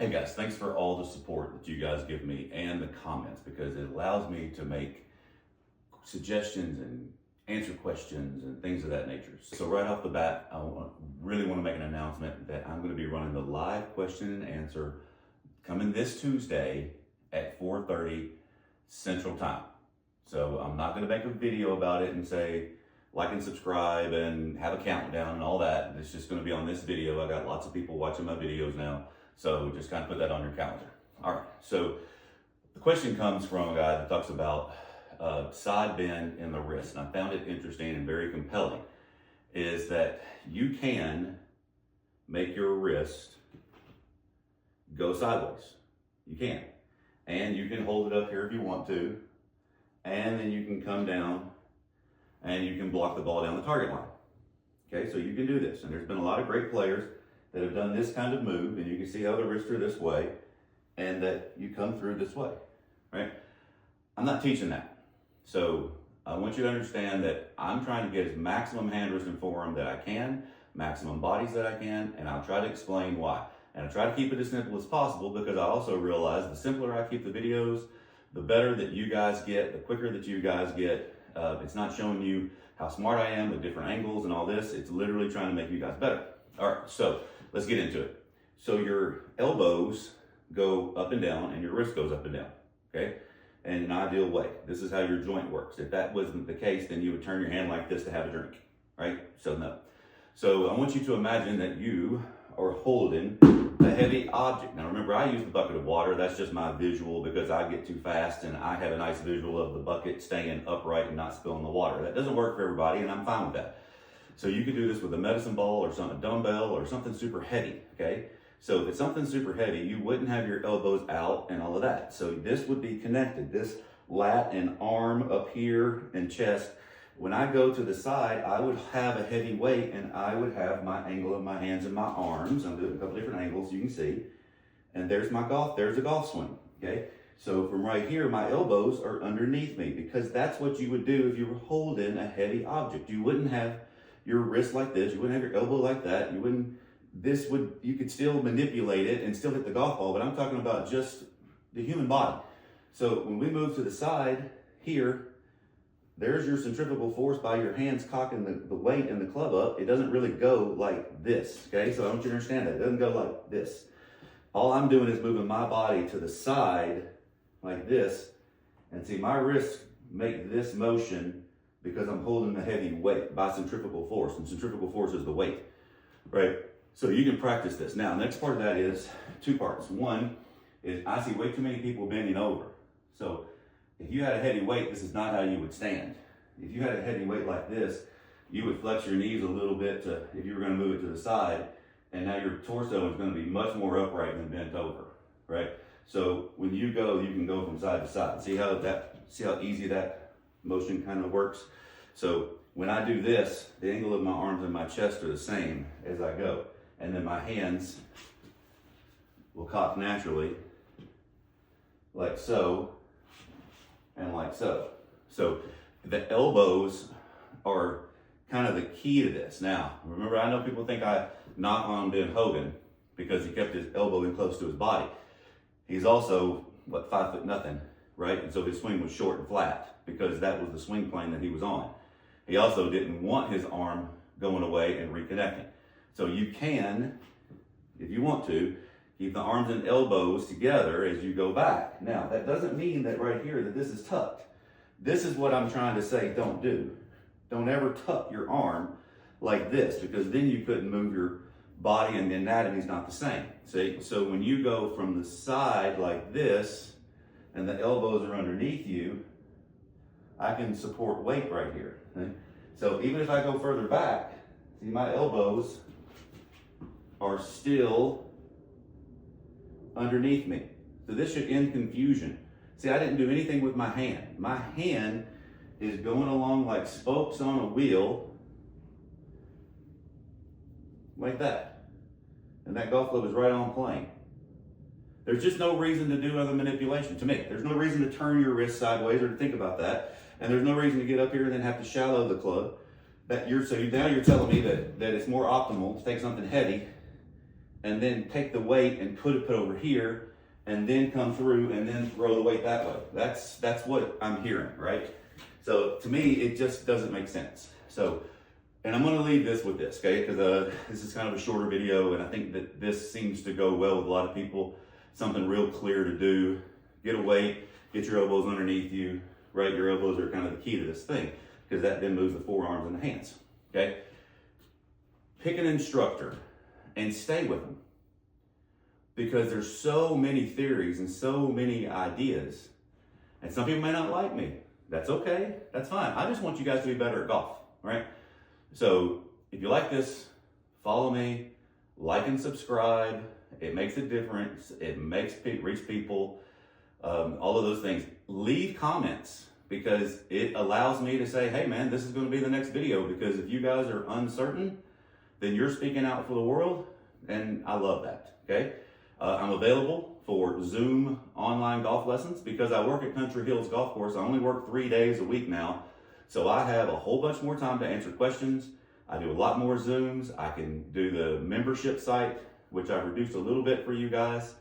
Hey guys, thanks for all the support that you guys give me and the comments, because it allows me to make suggestions and answer questions and things of that nature. So right off the bat, I really want to make an announcement that I'm going to be running the live question and answer coming this Tuesday at 4:30 Central Time. So I'm not going to make a video about it and say like and subscribe and have a countdown and all that. It's just going to be on this video. I got lots of people watching my videos now. So just kind of put that on your calendar. All right, so the question comes from a guy that talks about side bend in the wrist. And I found it interesting and very compelling, is that you can make your wrist go sideways. You can. And you can hold it up here if you want to. And then you can come down and you can block the ball down the target line. Okay, so you can do this. And there's been a lot of great players that have done this kind of move, and you can see how the wrists are this way, and that you come through this way, right? I'm not teaching that. So I want you to understand that I'm trying to get as maximum hand wrist and forearm that I can, maximum bodies that I can, and I'll try to explain why. And I try to keep it as simple as possible, because I also realize the simpler I keep the videos, the better that you guys get, the quicker that you guys get. It's not showing you how smart I am with different angles and all this. It's literally trying to make you guys better. All right, so let's get into it. So your elbows go up and down and your wrist goes up and down, okay? In an ideal way. This is how your joint works. If that wasn't the case, then you would turn your hand like this to have a drink, right? So no. So I want you to imagine that you are holding a heavy object. Now remember, I use the bucket of water. That's just my visual, because I get too fast and I have a nice visual of the bucket staying upright and not spilling the water. That doesn't work for everybody, and I'm fine with that. So you could do this with a medicine ball or a dumbbell or something super heavy, okay? So if it's something super heavy, you wouldn't have your elbows out and all of that. So this would be connected. This lat and arm up here and chest. When I go to the side, I would have a heavy weight and I would have my angle of my hands and my arms. I'm doing a couple different angles, you can see. And there's a golf swing, okay? So from right here, my elbows are underneath me, because that's what you would do if you were holding a heavy object. You wouldn't have your wrist like this, you wouldn't have your elbow like that, you could still manipulate it and still hit the golf ball, but I'm talking about just the human body. So when we move to the side here, there's your centrifugal force by your hands cocking the weight and the club up. It doesn't really go like this, okay? So I want you to understand that. It doesn't go like this. All I'm doing is moving my body to the side like this, and see, my wrists make this motion because I'm holding a heavy weight by centrifugal force, and centrifugal force is the weight, right? So you can practice this. Now, the next part of that is two parts. One is I see way too many people bending over. So if you had a heavy weight, this is not how you would stand. If you had a heavy weight like this, you would flex your knees a little bit if you were going to move it to the side, and now your torso is going to be much more upright than bent over, right? So when you go, you can go from side to side. See how easy that motion kind of works? So when I do this, the angle of my arms and my chest are the same as I go. And then my hands will cock naturally, like so, and like so. So the elbows are kind of the key to this. Now, remember, I know people think I knock on Ben Hogan because he kept his elbow in close to his body. He's also, 5'0", right? And so his swing was short and flat because that was the swing plane that he was on. He also didn't want his arm going away and reconnecting. So you can, if you want to, keep the arms and elbows together as you go back. Now, that doesn't mean that right here that this is tucked. This is what I'm trying to say don't do. Don't ever tuck your arm like this, because then you couldn't move your body and the anatomy's not the same. See? So when you go from the side like this and the elbows are underneath you, I can support weight right here. Okay? So even if I go further back, see, my elbows are still underneath me. So this should end confusion. See, I didn't do anything with my hand. My hand is going along like spokes on a wheel, like that. And that golf club is right on plane. There's just no reason to do other manipulation to me. There's no reason to turn your wrist sideways or to think about that. And there's no reason to get up here and then have to shallow the club. So now you're telling me that it's more optimal to take something heavy and then take the weight and put it over here, and then come through and then throw the weight that way. That's what I'm hearing, right? So to me, it just doesn't make sense. So, and I'm gonna leave this with this, okay? Because this is kind of a shorter video, and I think that this seems to go well with a lot of people. Something real clear to do. Get a weight, get your elbows underneath you, right? Your elbows are kind of the key to this thing, because that then moves the forearms and the hands, okay? Pick an instructor and stay with them, because there's so many theories and so many ideas, and some people may not like me. That's okay, that's fine. I just want you guys to be better at golf, right? So if you like this, follow me, like and subscribe. It makes a difference. It makes reach people, all of those things. Leave comments, because it allows me to say, hey man, this is gonna be the next video, because if you guys are uncertain, then you're speaking out for the world, and I love that, okay? I'm available for Zoom online golf lessons, because I work at Country Hills Golf Course. I only work 3 days a week now, so I have a whole bunch more time to answer questions. I do a lot more Zooms. I can do the membership site, which I've reduced a little bit for you guys.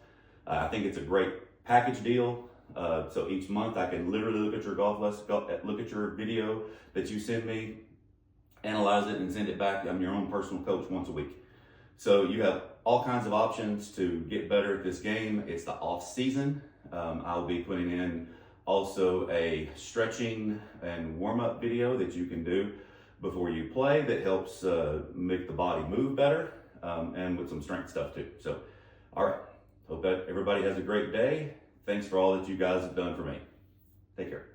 I think it's a great package deal. So each month I can literally look at your golf lesson, look at your video that you send me, analyze it, and send it back. I'm your own personal coach once a week. So you have all kinds of options to get better at this game. It's the off season. I'll be putting in also a stretching and warm-up video that you can do before you play that helps make the body move better, and with some strength stuff too. So, all right. Hope that everybody has a great day. Thanks for all that you guys have done for me. Take care.